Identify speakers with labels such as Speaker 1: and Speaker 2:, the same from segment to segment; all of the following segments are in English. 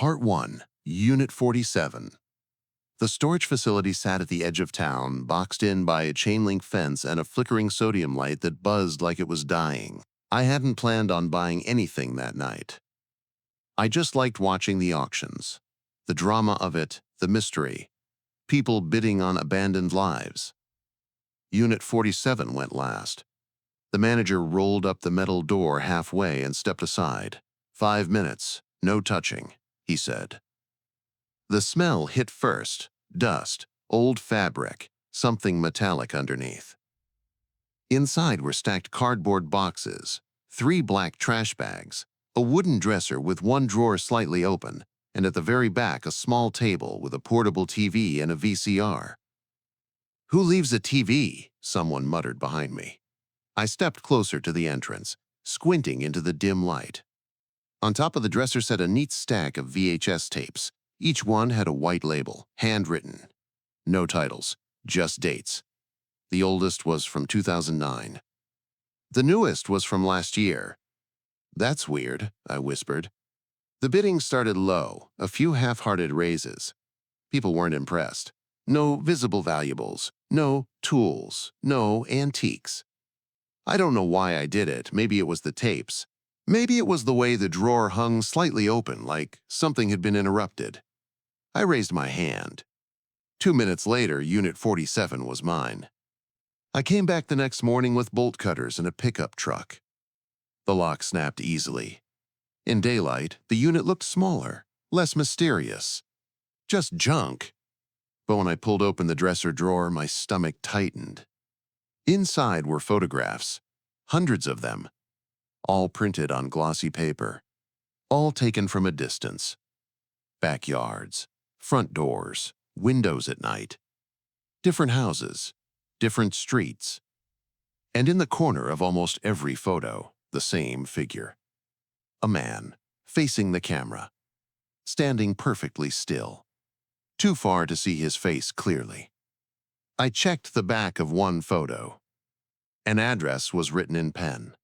Speaker 1: Part 1, Unit 47. The storage facility sat at the edge of town, boxed in by a chain-link fence and a flickering sodium light that buzzed like it was dying. I hadn't planned on buying anything that night. I just liked watching the auctions. The drama of it, the mystery. People bidding on abandoned lives. Unit 47 went last. The manager rolled up the metal door halfway and stepped aside. 5 minutes, no touching, he said. The smell hit first. Dust, old fabric, something metallic underneath. Inside were stacked cardboard boxes, 3 black trash bags, a wooden dresser with one drawer slightly open, and at the very back a small table with a portable TV and a VCR. "Who leaves a TV?" someone muttered behind me. I stepped closer to the entrance, squinting into the dim light. On top of the dresser sat a neat stack of VHS tapes. Each one had a white label, handwritten. No titles, just dates. The oldest was from 2009. The newest was from last year. "That's weird," I whispered. The bidding started low, a few half-hearted raises. People weren't impressed. No visible valuables, no tools, no antiques. I don't know why I did it. Maybe it was the tapes. Maybe it was the way the drawer hung slightly open, like something had been interrupted. I raised my hand. 2 minutes later, Unit 47 was mine. I came back the next morning with bolt cutters and a pickup truck. The lock snapped easily. In daylight, the unit looked smaller, less mysterious. Just junk. But when I pulled open the dresser drawer, my stomach tightened. Inside were photographs, hundreds of them, all printed on glossy paper, all taken from a distance. Backyards, front doors, windows at night. Different houses, different streets. And in the corner of almost every photo, the same figure. A man, facing the camera, standing perfectly still, too far to see his face clearly. I checked the back of one photo. An address was written in pen.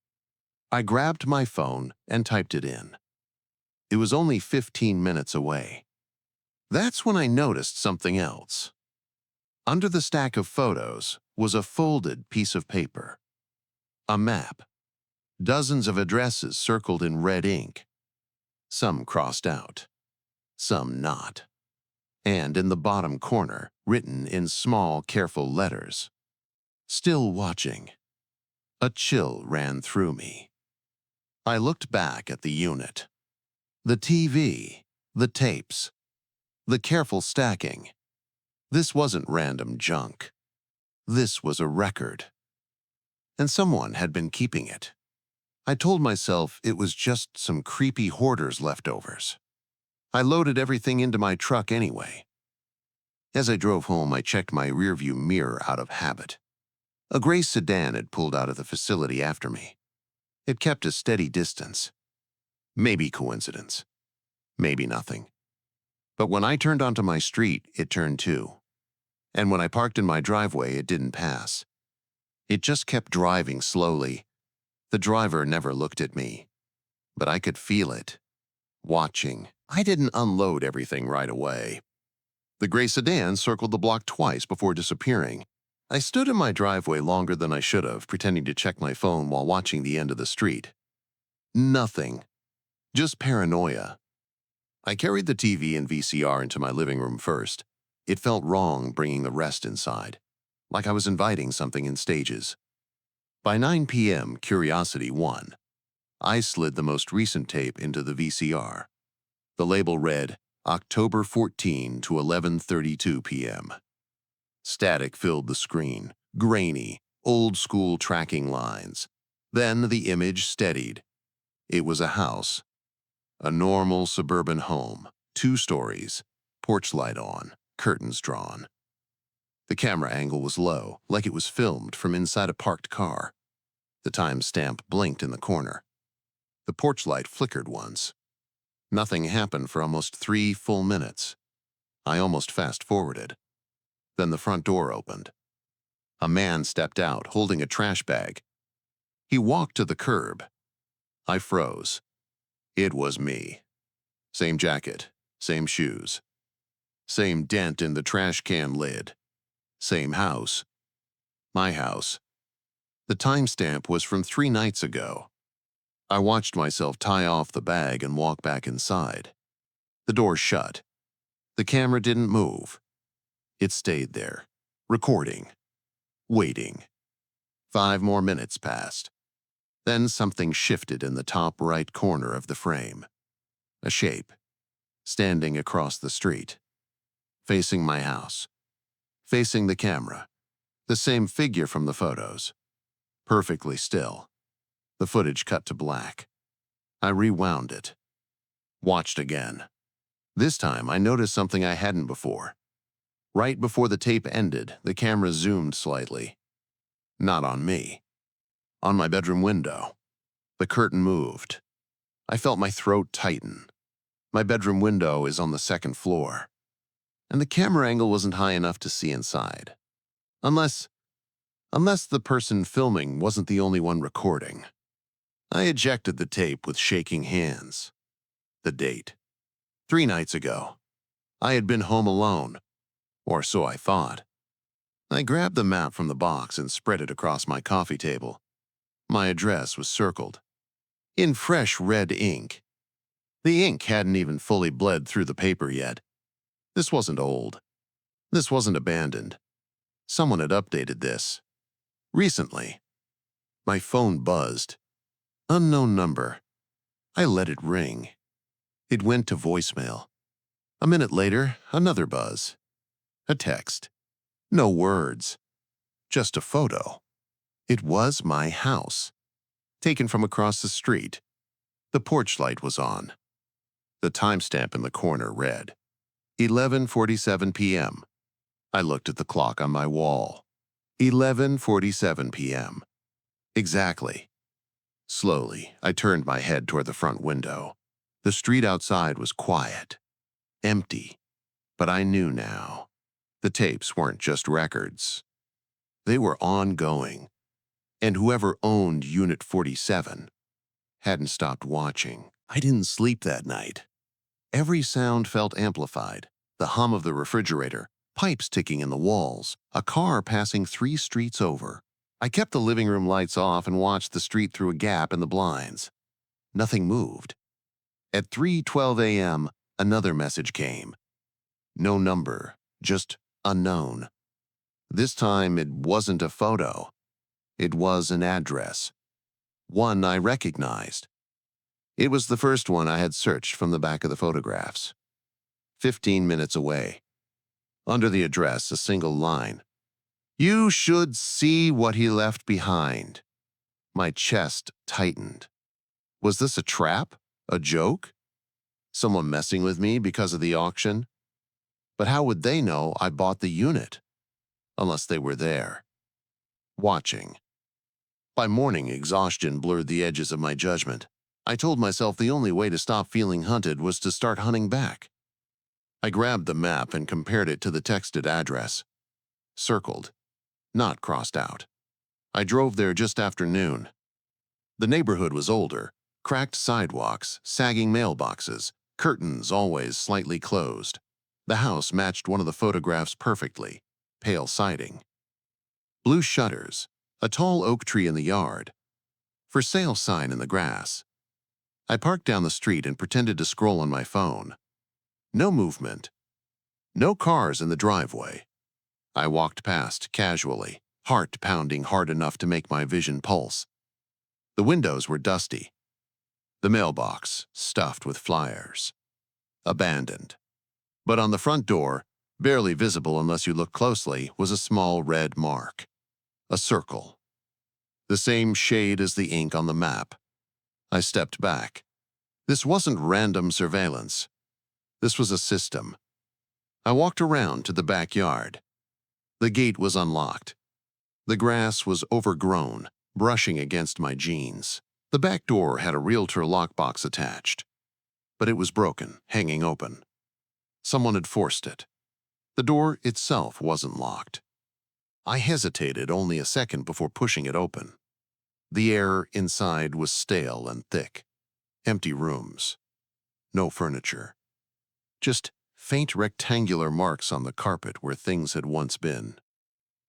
Speaker 1: I grabbed my phone and typed it in. It was only 15 minutes away. That's when I noticed something else. Under the stack of photos was a folded piece of paper. A map. Dozens of addresses circled in red ink. Some crossed out, some not. And in the bottom corner, written in small, careful letters, "Still watching." A chill ran through me. I looked back at the unit. The TV, the tapes, the careful stacking. This wasn't random junk. This was a record. And someone had been keeping it. I told myself it was just some creepy hoarder's leftovers. I loaded everything into my truck anyway. As I drove home, I checked my rearview mirror out of habit. A gray sedan had pulled out of the facility after me. It kept a steady distance. Maybe coincidence. Maybe nothing. But when I turned onto my street, it turned too. And when I parked in my driveway, it didn't pass. It just kept driving slowly. The driver never looked at me. But I could feel it. Watching. I didn't unload everything right away. The gray sedan circled the block twice before disappearing. I stood in my driveway longer than I should have, pretending to check my phone while watching the end of the street. Nothing. Just paranoia. I carried the TV and VCR into my living room first. It felt wrong bringing the rest inside, like I was inviting something in stages. By 9 p.m., curiosity won. I slid the most recent tape into the VCR. The label read, October 14 to 11:32 p.m. Static filled the screen, grainy, old-school tracking lines. Then the image steadied. It was a house. A normal suburban home, 2 stories, porch light on, curtains drawn. The camera angle was low, like it was filmed from inside a parked car. The timestamp blinked in the corner. The porch light flickered once. Nothing happened for almost 3 full minutes. I almost fast-forwarded. Then the front door opened. A man stepped out, holding a trash bag. He walked to the curb. I froze. It was me. Same jacket, Same shoes. Same dent in the trash can lid. Same house. My house. The timestamp was from 3 nights ago. I watched myself tie off the bag and walk back inside. The door shut. The camera didn't move. It stayed there, recording, waiting. 5 more minutes passed. Then something shifted in the top right corner of the frame. A shape, standing across the street, facing my house, facing the camera. The same figure from the photos. Perfectly still. The footage cut to black. I rewound it. Watched again. This time, I noticed something I hadn't before. Right before the tape ended, the camera zoomed slightly. Not on me. On my bedroom window. The curtain moved. I felt my throat tighten. My bedroom window is on the 2nd floor. And the camera angle wasn't high enough to see inside. Unless the person filming wasn't the only one recording. I ejected the tape with shaking hands. The date. 3 nights ago. I had been home alone. Or so I thought. I grabbed the map from the box and spread it across my coffee table. My address was circled. In fresh red ink. The ink hadn't even fully bled through the paper yet. This wasn't old. This wasn't abandoned. Someone had updated this. Recently. My phone buzzed. Unknown number. I let it ring. It went to voicemail. A minute later, another buzz. A text. No words. Just a photo. It was my house. Taken from across the street. The porch light was on. The timestamp in the corner read 11:47 p.m. I looked at the clock on my wall. 11:47 p.m. Exactly. Slowly, I turned my head toward the front window. The street outside was quiet, empty. But I knew now. The tapes weren't just records. They were ongoing. And whoever owned Unit 47 hadn't stopped watching. I didn't sleep that night. Every sound felt amplified. The hum of the refrigerator, pipes ticking in the walls, a car passing 3 streets over. I kept the living room lights off and watched the street through a gap in the blinds. Nothing moved. At 3:12 a.m., another message came. No number, just unknown. This time, it wasn't a photo. It was an address. One I recognized. It was the first one I had searched from the back of the photographs. 15 minutes away. Under the address, a single line. You should see what he left behind. My chest tightened. Was this a trap? A joke? Someone messing with me because of the auction? But how would they know I bought the unit? Unless they were there. Watching. By morning, exhaustion blurred the edges of my judgment. I told myself the only way to stop feeling hunted was to start hunting back. I grabbed the map and compared it to the texted address. Circled, not crossed out. I drove there just after noon. The neighborhood was older, cracked sidewalks, sagging mailboxes, curtains always slightly closed. The house matched one of the photographs perfectly, pale siding. Blue shutters, a tall oak tree in the yard. For sale sign in the grass. I parked down the street and pretended to scroll on my phone. No movement. No cars in the driveway. I walked past casually, heart pounding hard enough to make my vision pulse. The windows were dusty. The mailbox stuffed with flyers. Abandoned. But on the front door, barely visible unless you look closely, was a small red mark. A circle. The same shade as the ink on the map. I stepped back. This wasn't random surveillance. This was a system. I walked around to the backyard. The gate was unlocked. The grass was overgrown, brushing against my jeans. The back door had a realtor lockbox attached. But it was broken, hanging open. Someone had forced it. The door itself wasn't locked. I hesitated only a second before pushing it open. The air inside was stale and thick. Empty rooms. No furniture. Just faint rectangular marks on the carpet where things had once been.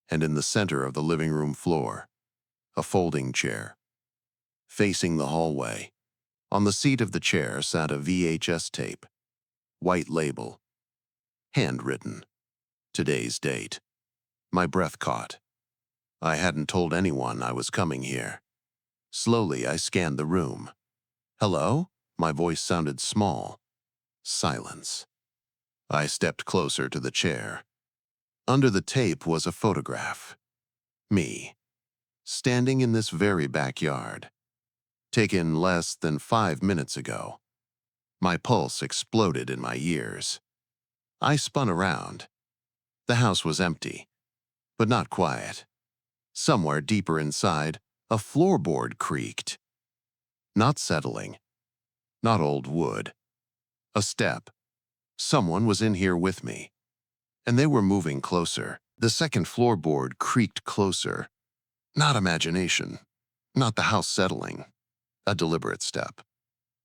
Speaker 1: And in the center of the living room floor, a folding chair. Facing the hallway, on the seat of the chair sat a VHS tape. White label. Handwritten. Today's date. My breath caught. I hadn't told anyone I was coming here. Slowly, I scanned the room. Hello? My voice sounded small. Silence. I stepped closer to the chair. Under the tape was a photograph. Me. Standing in this very backyard. Taken less than 5 minutes ago. My pulse exploded in my ears. I spun around. The house was empty, but not quiet. Somewhere deeper inside, a floorboard creaked. Not settling. Not old wood. A step. Someone was in here with me. And they were moving closer. The second floorboard creaked closer. Not imagination. Not the house settling. A deliberate step.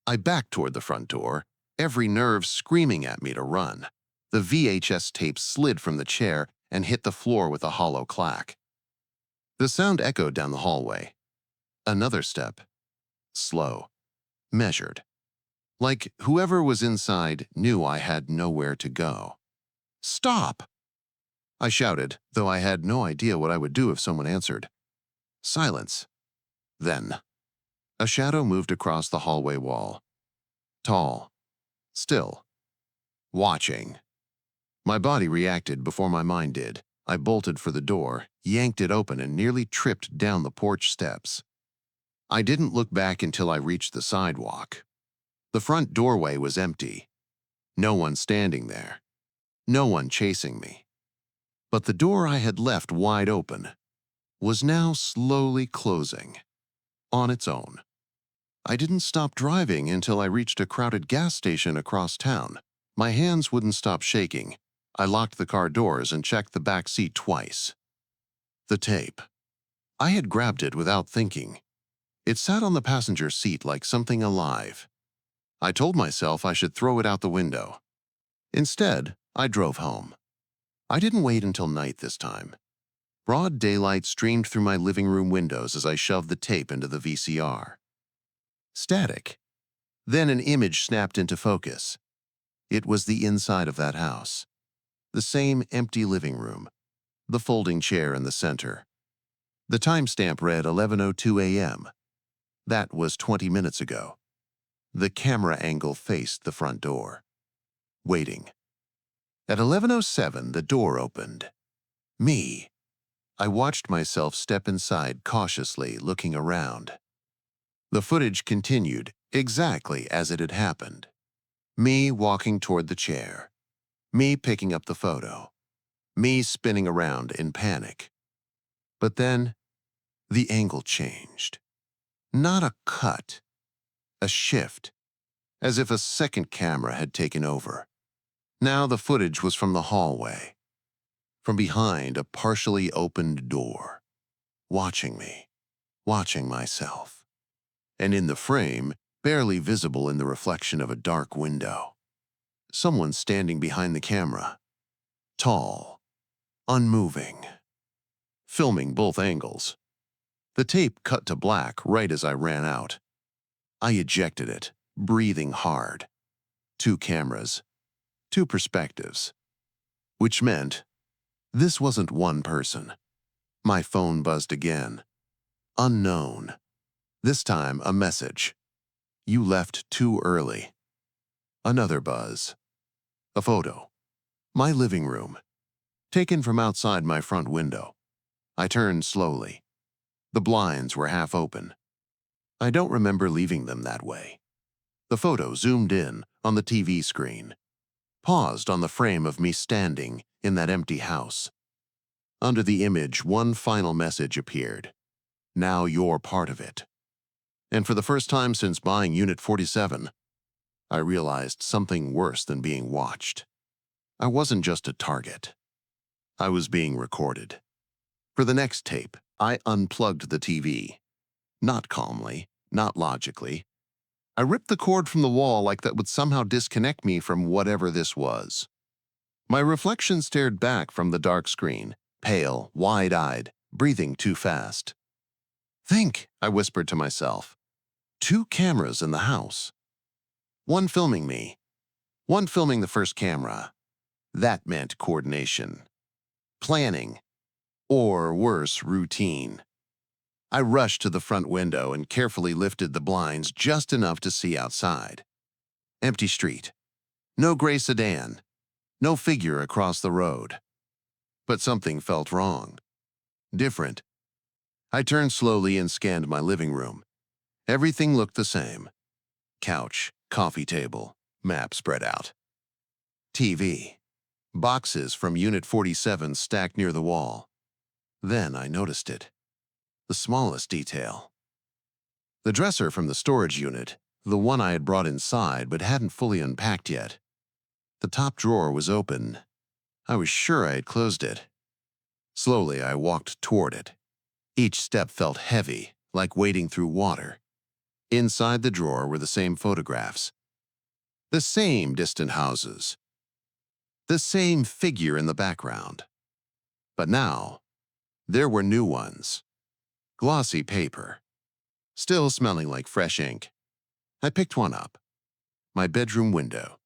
Speaker 1: I backed toward the front door, every nerve screaming at me to run. The VHS tape slid from the chair and hit the floor with a hollow clack. The sound echoed down the hallway. Another step. Slow. Measured. Like whoever was inside knew I had nowhere to go. Stop! I shouted, though I had no idea what I would do if someone answered. Silence. Then, a shadow moved across the hallway wall. Tall. Still. Watching. My body reacted before my mind did. I bolted for the door, yanked it open, and nearly tripped down the porch steps. I didn't look back until I reached the sidewalk. The front doorway was empty. No one standing there. No one chasing me. But the door I had left wide open was now slowly closing. On its own. I didn't stop driving until I reached a crowded gas station across town. My hands wouldn't stop shaking. I locked the car doors and checked the back seat twice. The tape. I had grabbed it without thinking. It sat on the passenger seat like something alive. I told myself I should throw it out the window. Instead, I drove home. I didn't wait until night this time. Broad daylight streamed through my living room windows as I shoved the tape into the VCR. Static. Then an image snapped into focus. It was the inside of that house. The same empty living room. The folding chair in the center. The timestamp read 11:02 a.m. That was 20 minutes ago. The camera angle faced the front door. Waiting. At 11:07, the door opened. Me. I watched myself step inside cautiously, looking around. The footage continued exactly as it had happened. Me walking toward the chair. Me picking up the photo. Me spinning around in panic. But then, the angle changed. Not a cut. A shift. As if a second camera had taken over. Now the footage was from the hallway. From behind a partially opened door. Watching me. Watching myself. And in the frame, barely visible in the reflection of a dark window. Someone standing behind the camera. Tall. Unmoving. Filming both angles. The tape cut to black right as I ran out. I ejected it, breathing hard. 2 cameras. 2 perspectives. Which meant this wasn't one person. My phone buzzed again. Unknown. This time, a message. You left too early. Another buzz. A photo. My living room. Taken from outside my front window. I turned slowly. The blinds were half open. I don't remember leaving them that way. The photo zoomed in on the TV screen. Paused on the frame of me standing in that empty house. Under the image, one final message appeared. Now you're part of it. And for the first time since buying Unit 47, I realized something worse than being watched. I wasn't just a target. I was being recorded. For the next tape, I unplugged the TV. Not calmly, not logically. I ripped the cord from the wall like that would somehow disconnect me from whatever this was. My reflection stared back from the dark screen, pale, wide-eyed, breathing too fast. Think, I whispered to myself. 2 cameras in the house. One filming me, one filming the first camera. That meant coordination, planning, or worse, routine. I rushed to the front window and carefully lifted the blinds just enough to see outside. Empty street. No gray sedan. No figure across the road. But something felt wrong. Different. I turned slowly and scanned my living room. Everything looked the same. Couch, coffee table, map spread out. TV. Boxes from Unit 47 stacked near the wall. Then I noticed it. The smallest detail. The dresser from the storage unit, the one I had brought inside but hadn't fully unpacked yet. The top drawer was open. I was sure I had closed it. Slowly, I walked toward it. Each step felt heavy, like wading through water. Inside the drawer were the same photographs. The same distant houses. The same figure in the background. But now, there were new ones. Glossy paper. Still smelling like fresh ink. I picked one up. My bedroom window.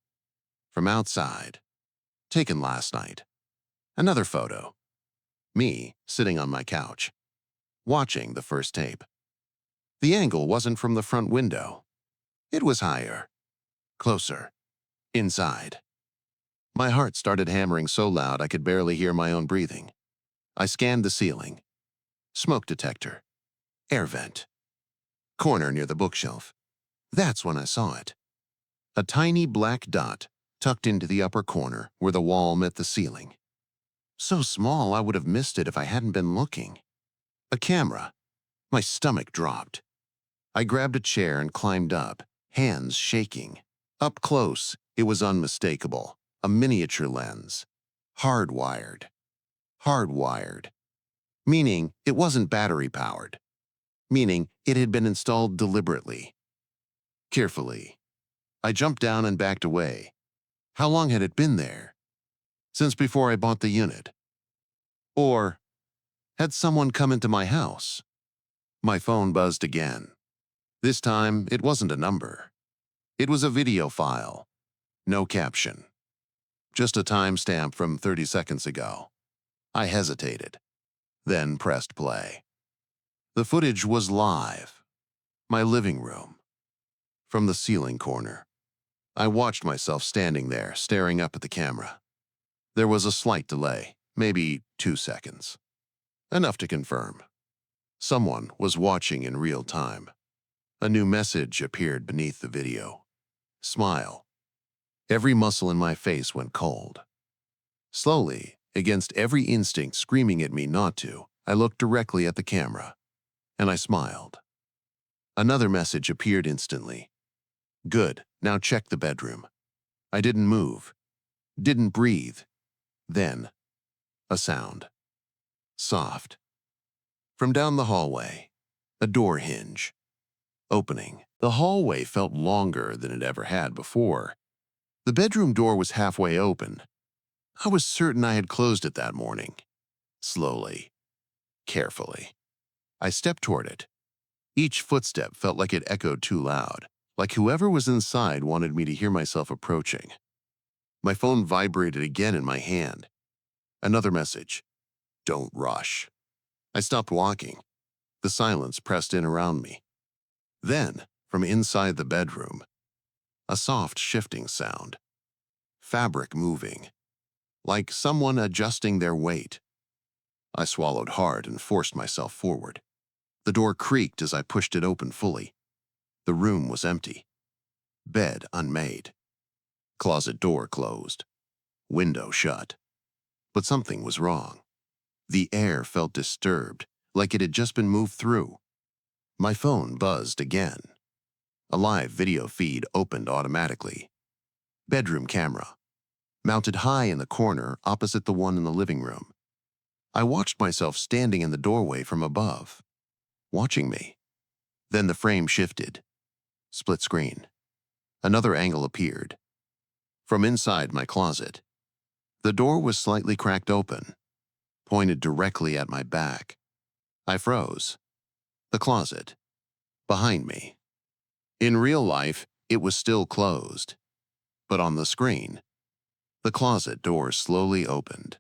Speaker 1: From outside. Taken last night. Another photo. Me, sitting on my couch. Watching the first tape. The angle wasn't from the front window. It was higher. Closer. Inside. My heart started hammering so loud I could barely hear my own breathing. I scanned the ceiling. Smoke detector. Air vent. Corner near the bookshelf. That's when I saw it. A tiny black dot tucked into the upper corner where the wall met the ceiling. So small I would have missed it if I hadn't been looking. A camera. My stomach dropped. I grabbed a chair and climbed up, hands shaking. Up close, it was unmistakable. A miniature lens. Hardwired. Hardwired. Meaning it wasn't battery-powered. Meaning it had been installed deliberately. Carefully. I jumped down and backed away. How long had it been there? Since before I bought the unit. Or had someone come into my house? My phone buzzed again. This time, it wasn't a number. It was a video file. No caption. Just a timestamp from 30 seconds ago. I hesitated, then pressed play. The footage was live. My living room. From the ceiling corner. I watched myself standing there, staring up at the camera. There was a slight delay, maybe 2 seconds. Enough to confirm. Someone was watching in real time. A new message appeared beneath the video. Smile. Every muscle in my face went cold. Slowly, against every instinct screaming at me not to, I looked directly at the camera. And I smiled. Another message appeared instantly. Good, now check the bedroom. I didn't move. Didn't breathe. Then, a sound. Soft. From down the hallway, a door hinge. Opening. The hallway felt longer than it ever had before. The bedroom door was halfway open. I was certain I had closed it that morning. Slowly. Carefully. I stepped toward it. Each footstep felt like it echoed too loud, like whoever was inside wanted me to hear myself approaching. My phone vibrated again in my hand. Another message. Don't rush. I stopped walking. The silence pressed in around me. Then, from inside the bedroom, a soft shifting sound. Fabric moving. Like someone adjusting their weight. I swallowed hard and forced myself forward. The door creaked as I pushed it open fully. The room was empty. Bed unmade. Closet door closed. Window shut. But something was wrong. The air felt disturbed, like it had just been moved through. My phone buzzed again. A live video feed opened automatically. Bedroom camera. Mounted high in the corner opposite the one in the living room. I watched myself standing in the doorway from above, watching me. Then the frame shifted. Split screen. Another angle appeared. From inside my closet. The door was slightly cracked open, pointed directly at my back. I froze. The closet. Behind me. In real life, it was still closed. But on the screen, the closet door slowly opened.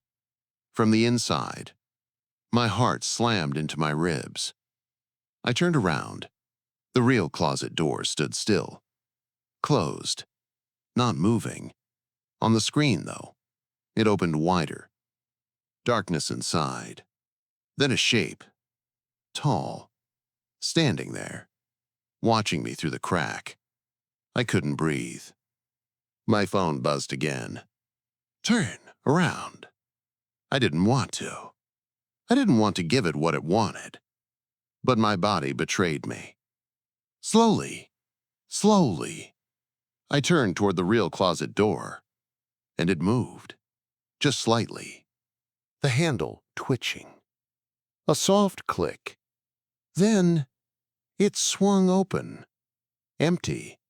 Speaker 1: From the inside, my heart slammed into my ribs. I turned around. The real closet door stood still. Closed. Not moving. On the screen, though, it opened wider. Darkness inside. Then a shape. Tall. Standing there. Watching me through the crack. I couldn't breathe. My phone buzzed again. Turn around. I didn't want to. I didn't want to give it what it wanted. But my body betrayed me. Slowly, I turned toward the real closet door, and it moved, just slightly. The handle twitching. A soft click. Then it swung open, empty.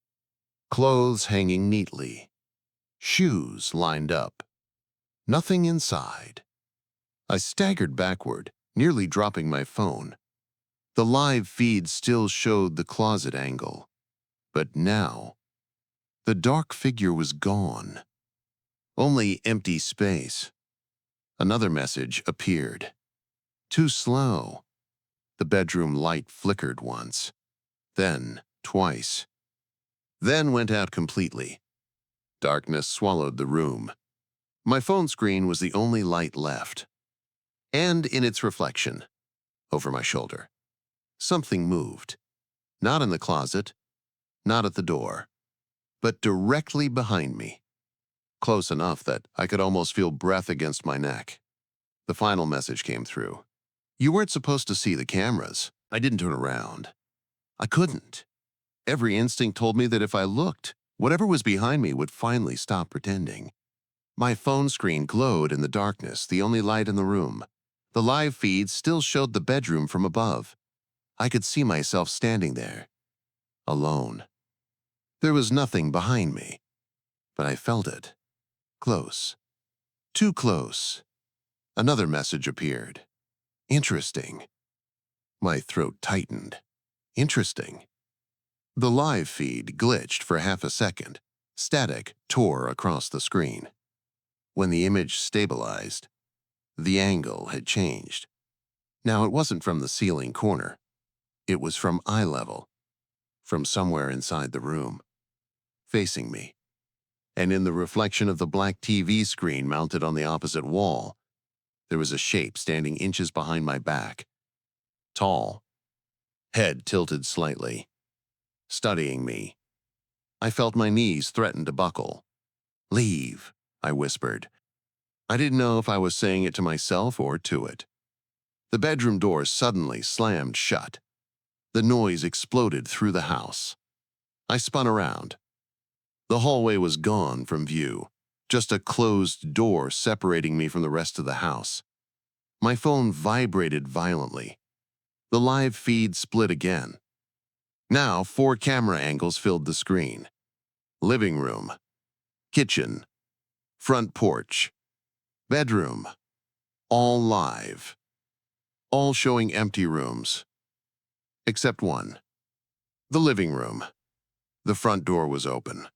Speaker 1: Clothes hanging neatly. Shoes lined up. Nothing inside. I staggered backward, nearly dropping my phone. The live feed still showed the closet angle. But now, the dark figure was gone. Only empty space. Another message appeared. Too slow. The bedroom light flickered once. Then twice. Then went out completely. Darkness swallowed the room. My phone screen was the only light left. And in its reflection, over my shoulder, something moved. Not in the closet, not at the door, but directly behind me. Close enough that I could almost feel breath against my neck. The final message came through. You weren't supposed to see the cameras. I didn't turn around. I couldn't. Every instinct told me that if I looked, whatever was behind me would finally stop pretending. My phone screen glowed in the darkness, the only light in the room. The live feed still showed the bedroom from above. I could see myself standing there, alone. There was nothing behind me, but I felt it. Close. Too close. Another message appeared. Interesting. My throat tightened. Interesting. The live feed glitched for half a second. Static tore across the screen. When the image stabilized, the angle had changed. Now it wasn't from the ceiling corner. It was from eye level, from somewhere inside the room, facing me. And in the reflection of the black TV screen mounted on the opposite wall, there was a shape standing inches behind my back. Tall, head tilted slightly, studying me. I felt my knees threaten to buckle. Leave, I whispered. I didn't know if I was saying it to myself or to it. The bedroom door suddenly slammed shut. The noise exploded through the house. I spun around. The hallway was gone from view, just a closed door separating me from the rest of the house. My phone vibrated violently. The live feed split again. Now 4 camera angles filled the screen. Living room, kitchen, front porch, bedroom, all live. All showing empty rooms. Except one. The living room. The front door was open.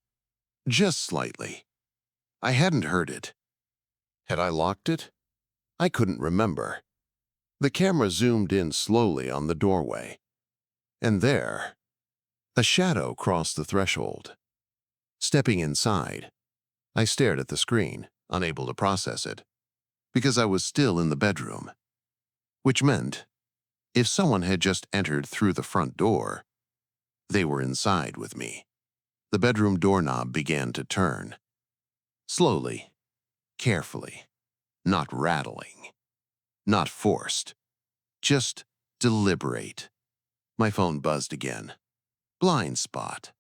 Speaker 1: Just slightly. I hadn't heard it. Had I locked it? I couldn't remember. The camera zoomed in slowly on the doorway. And there, a shadow crossed the threshold. Stepping inside, I stared at the screen, unable to process it, because I was still in the bedroom. Which meant, if someone had just entered through the front door, they were inside with me. The bedroom doorknob began to turn. Slowly, carefully, not rattling, not forced, just deliberate. My phone buzzed again. Blind spot.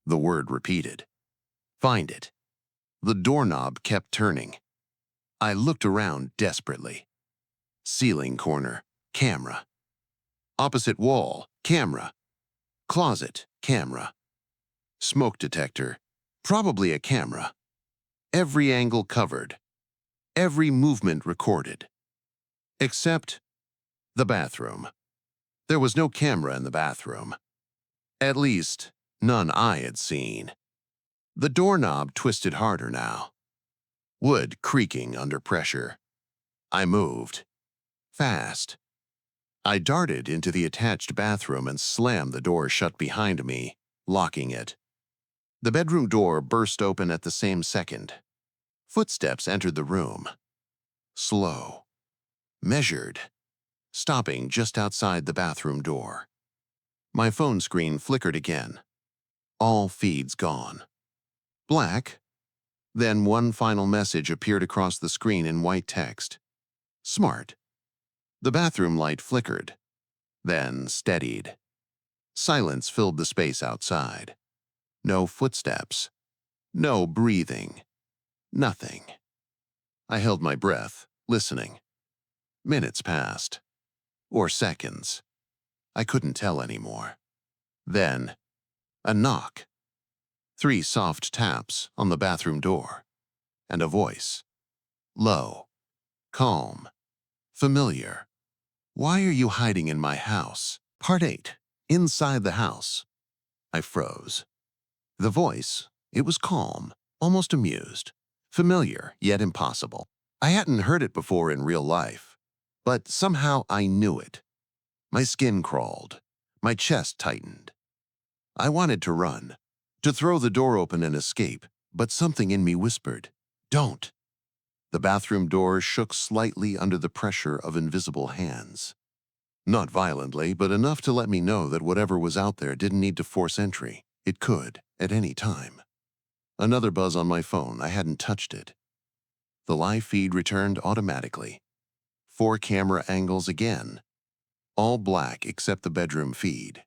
Speaker 1: The word repeated. Find it. The doorknob kept turning. I looked around desperately. Ceiling corner, camera. Opposite wall, camera. Closet, camera. Smoke detector. Probably a camera. Every angle covered. Every movement recorded. Except the bathroom. There was no camera in the bathroom. At least, none I had seen. The doorknob twisted harder now. Wood creaking under pressure. I moved. Fast. I darted into the attached bathroom and slammed the door shut behind me, locking it. The bedroom door burst open at the same second. Footsteps entered the room. Slow. Measured. Stopping just outside the bathroom door. My phone screen flickered again. All feeds gone. Black. Then one final message appeared across the screen in white text. Smart. The bathroom light flickered, then steadied. Silence filled the space outside. No footsteps. No breathing. Nothing. I held my breath, listening. Minutes passed. Or seconds. I couldn't tell anymore. Then, a knock. 3 soft taps on the bathroom door. And a voice. Low. Calm. Familiar. Why are you hiding in my house? Part 8. Inside the house. I froze. The voice, it was calm, almost amused. Familiar, yet impossible. I hadn't heard it before in real life. But somehow I knew it. My skin crawled. My chest tightened. I wanted to run, to throw the door open and escape, but something in me whispered, "Don't." The bathroom door shook slightly under the pressure of invisible hands. Not violently, but enough to let me know that whatever was out there didn't need to force entry. It could, at any time. Another buzz on my phone. I hadn't touched it. The live feed returned automatically. 4 camera angles again. All black except the bedroom feed.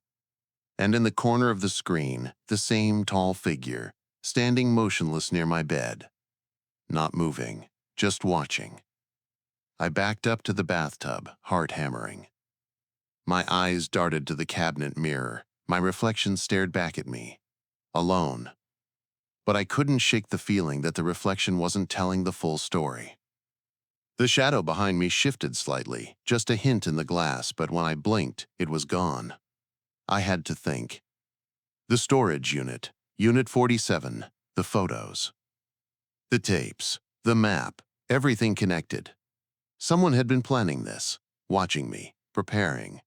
Speaker 1: And in the corner of the screen, the same tall figure, standing motionless near my bed. Not moving, just watching. I backed up to the bathtub, heart hammering. My eyes darted to the cabinet mirror. My reflection stared back at me. Alone. But I couldn't shake the feeling that the reflection wasn't telling the full story. The shadow behind me shifted slightly, just a hint in the glass, but when I blinked, it was gone. I had to think. The storage unit, Unit 47, the photos. The tapes, the map, everything connected. Someone had been planning this, watching me, preparing.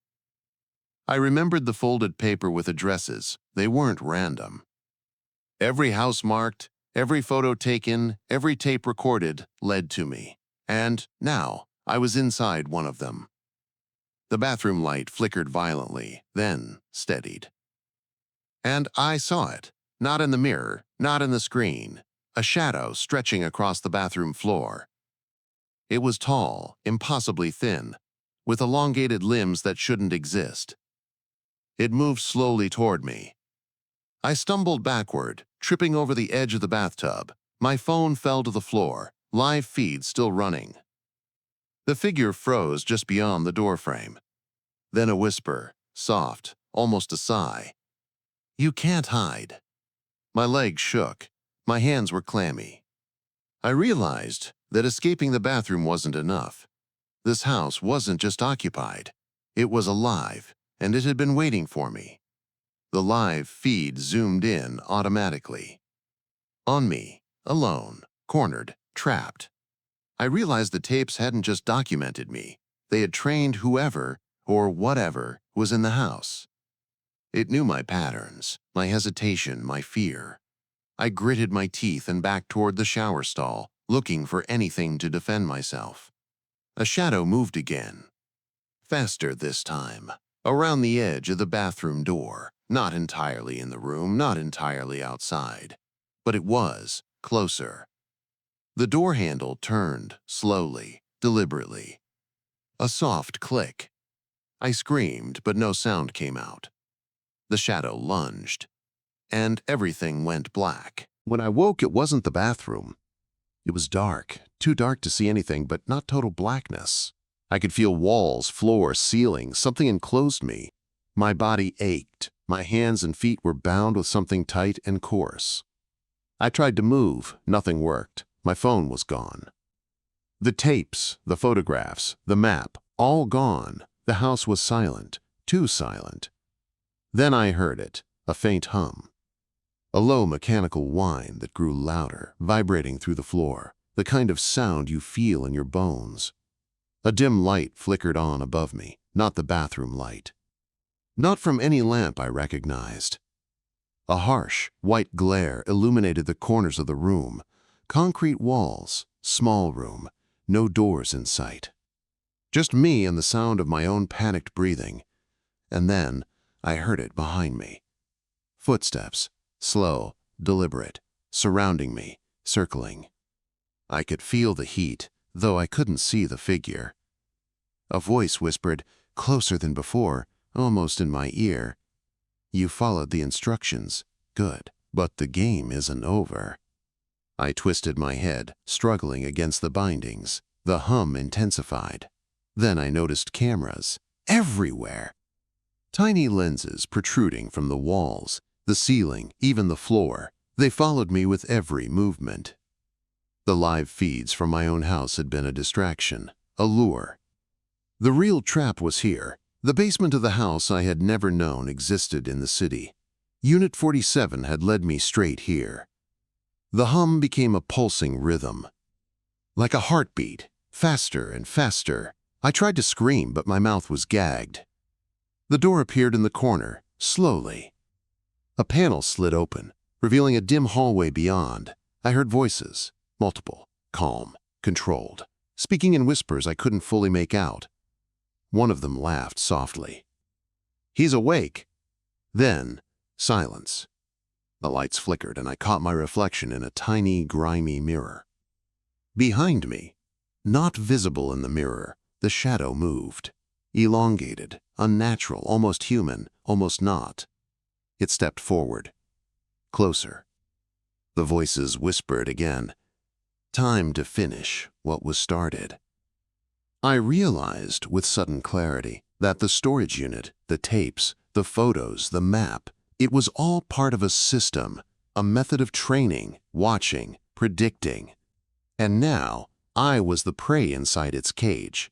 Speaker 1: I remembered the folded paper with addresses. They weren't random. Every house marked, every photo taken, every tape recorded led to me. And now, I was inside one of them. The bathroom light flickered violently, then steadied. And I saw it, not in the mirror, not in the screen, a shadow stretching across the bathroom floor. It was tall, impossibly thin, with elongated limbs that shouldn't exist. It moved slowly toward me. I stumbled backward, tripping over the edge of the bathtub. My phone fell to the floor, live feed still running. The figure froze just beyond the doorframe. Then a whisper, soft, almost a sigh. "You can't hide." My legs shook. My hands were clammy. I realized that escaping the bathroom wasn't enough. This house wasn't just occupied. It was alive, and it had been waiting for me. The live feed zoomed in automatically. On me, alone, cornered, trapped. I realized the tapes hadn't just documented me. They had trained whoever, or whatever, was in the house. It knew my patterns, my hesitation, my fear. I gritted my teeth and backed toward the shower stall, looking for anything to defend myself. A shadow moved again. Faster this time, around the edge of the bathroom door, not entirely in the room, not entirely outside. But it was closer. The door handle turned, slowly, deliberately. A soft click. I screamed, but no sound came out. The shadow lunged, and everything went black. When I woke, it wasn't the bathroom. It was dark, too dark to see anything, but not total blackness. I could feel walls, floor, ceiling. Something enclosed me. My body ached. My hands and feet were bound with something tight and coarse. I tried to move. Nothing worked. My phone was gone. The tapes, the photographs, the map, all gone. The house was silent, too silent. Then I heard it, a faint hum. A low mechanical whine that grew louder, vibrating through the floor, the kind of sound you feel in your bones. A dim light flickered on above me, not the bathroom light. Not from any lamp I recognized. A harsh, white glare illuminated the corners of the room. Concrete walls, small room, no doors in sight. Just me and the sound of my own panicked breathing. And then I heard it behind me. Footsteps, slow, deliberate, surrounding me, circling. I could feel the heat, though I couldn't see the figure. A voice whispered, closer than before, almost in my ear. "You followed the instructions. Good. But the game isn't over." I twisted my head, struggling against the bindings. The hum intensified. Then I noticed cameras. Everywhere. Tiny lenses protruding from the walls, the ceiling, even the floor. They followed me with every movement. The live feeds from my own house had been a distraction, a lure. The real trap was here. The basement of the house I had never known existed in the city. Unit 47 had led me straight here. The hum became a pulsing rhythm. Like a heartbeat, faster and faster. I tried to scream, but my mouth was gagged. The door appeared in the corner, slowly. A panel slid open, revealing a dim hallway beyond. I heard voices, multiple, calm, controlled, speaking in whispers I couldn't fully make out. One of them laughed softly. "He's awake." Then, silence. The lights flickered and I caught my reflection in a tiny, grimy mirror. Behind me, not visible in the mirror, the shadow moved. Elongated, unnatural, almost human, almost not. It stepped forward. Closer. The voices whispered again. Time to finish what was started. I realized with sudden clarity that the storage unit, the tapes, the photos, the map, it was all part of a system, a method of training, watching, predicting. And now, I was the prey inside its cage.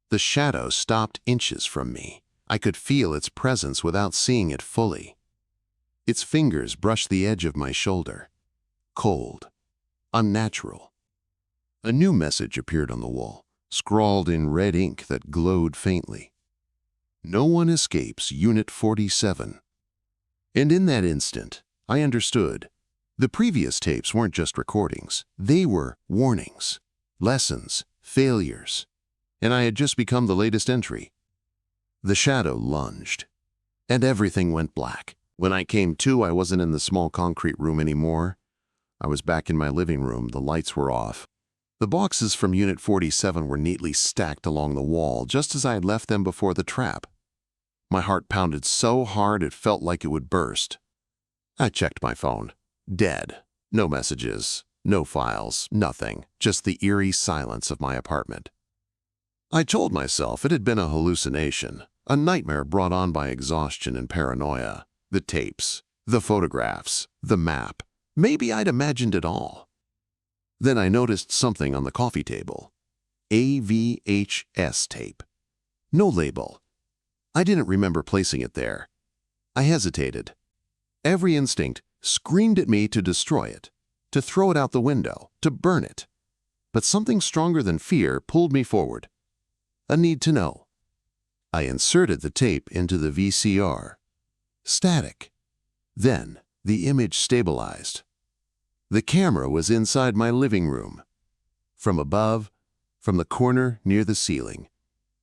Speaker 1: The shadow stopped inches from me. I could feel its presence without seeing it fully. Its fingers brushed the edge of my shoulder. Cold. Unnatural. A new message appeared on the wall, scrawled in red ink that glowed faintly. "No one escapes Unit 47. And in that instant, I understood. The previous tapes weren't just recordings. They were warnings, lessons, failures. And I had just become the latest entry. The shadow lunged, and everything went black. When I came to, I wasn't in the small concrete room anymore. I was back in my living room. The lights were off. The boxes from Unit 47 were neatly stacked along the wall, just as I had left them before the trap. My heart pounded so hard it felt like it would burst. I checked my phone. Dead. No messages, no files, nothing. Just the eerie silence of my apartment. I told myself it had been a hallucination, a nightmare brought on by exhaustion and paranoia. The tapes, the photographs, the map. Maybe I'd imagined it all. Then I noticed something on the coffee table. A VHS tape. No label. I didn't remember placing it there. I hesitated. Every instinct screamed at me to destroy it, to throw it out the window, to burn it. But something stronger than fear pulled me forward. A need to know. I inserted the tape into the VCR. Static. Then the image stabilized. The camera was inside my living room. From above, from the corner near the ceiling.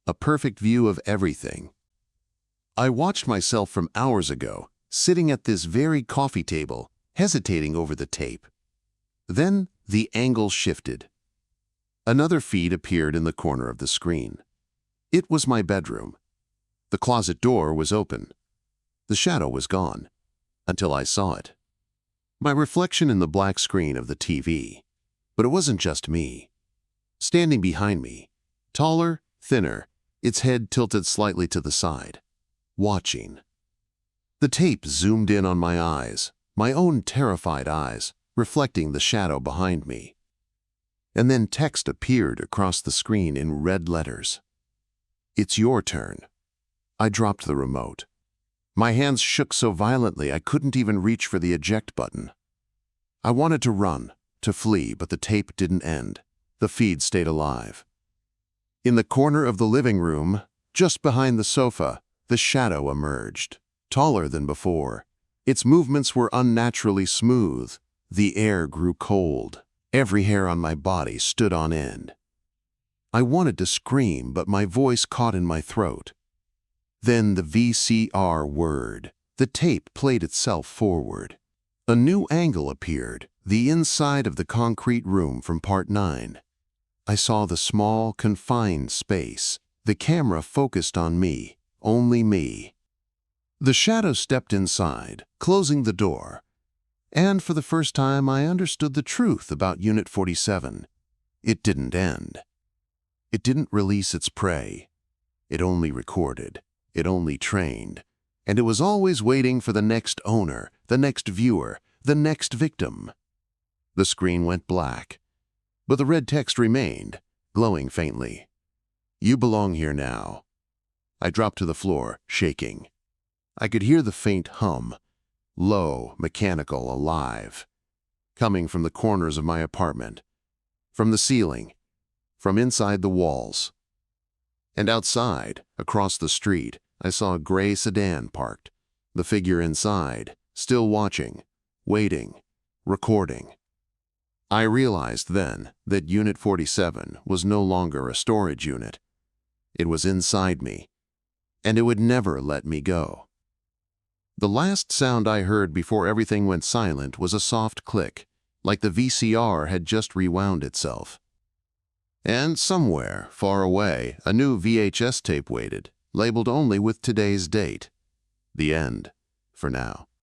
Speaker 1: A perfect view of everything. I watched myself from hours ago, sitting at this very coffee table, hesitating over the tape. Then the angle shifted. Another feed appeared in the corner of the screen. It was my bedroom. The closet door was open. The shadow was gone, until I saw it. My reflection in the black screen of the TV. But it wasn't just me. Standing behind me, taller, thinner, its head tilted slightly to the side, watching. The tape zoomed in on my eyes, my own terrified eyes, reflecting the shadow behind me. And then text appeared across the screen in red letters. "It's your turn." I dropped the remote. My hands shook so violently I couldn't even reach for the eject button. I wanted to run, to flee, but the tape didn't end. The feed stayed alive. In the corner of the living room, just behind the sofa, the shadow emerged, taller than before. Its movements were unnaturally smooth. The air grew cold. Every hair on my body stood on end. I wanted to scream, but my voice caught in my throat. Then the VCR whirred. The tape played itself forward. A new angle appeared, the inside of the concrete room from Part 9. I saw the small, confined space. The camera focused on me, only me. The shadow stepped inside, closing the door. And for the first time, I understood the truth about Unit 47. It didn't end. It didn't release its prey. It only recorded. It only trained. And it was always waiting for the next owner, the next viewer, the next victim. The screen went black, but the red text remained, glowing faintly. "You belong here now." I dropped to the floor, shaking. I could hear the faint hum, low, mechanical, alive, coming from the corners of my apartment, from the ceiling, from inside the walls. And outside, across the street, I saw a gray sedan parked, the figure inside, still watching, waiting, recording. I realized then that Unit 47 was no longer a storage unit. It was inside me, and it would never let me go. The last sound I heard before everything went silent was a soft click, like the VCR had just rewound itself. And somewhere, far away, a new VHS tape waited, labeled only with today's date. The end, for now.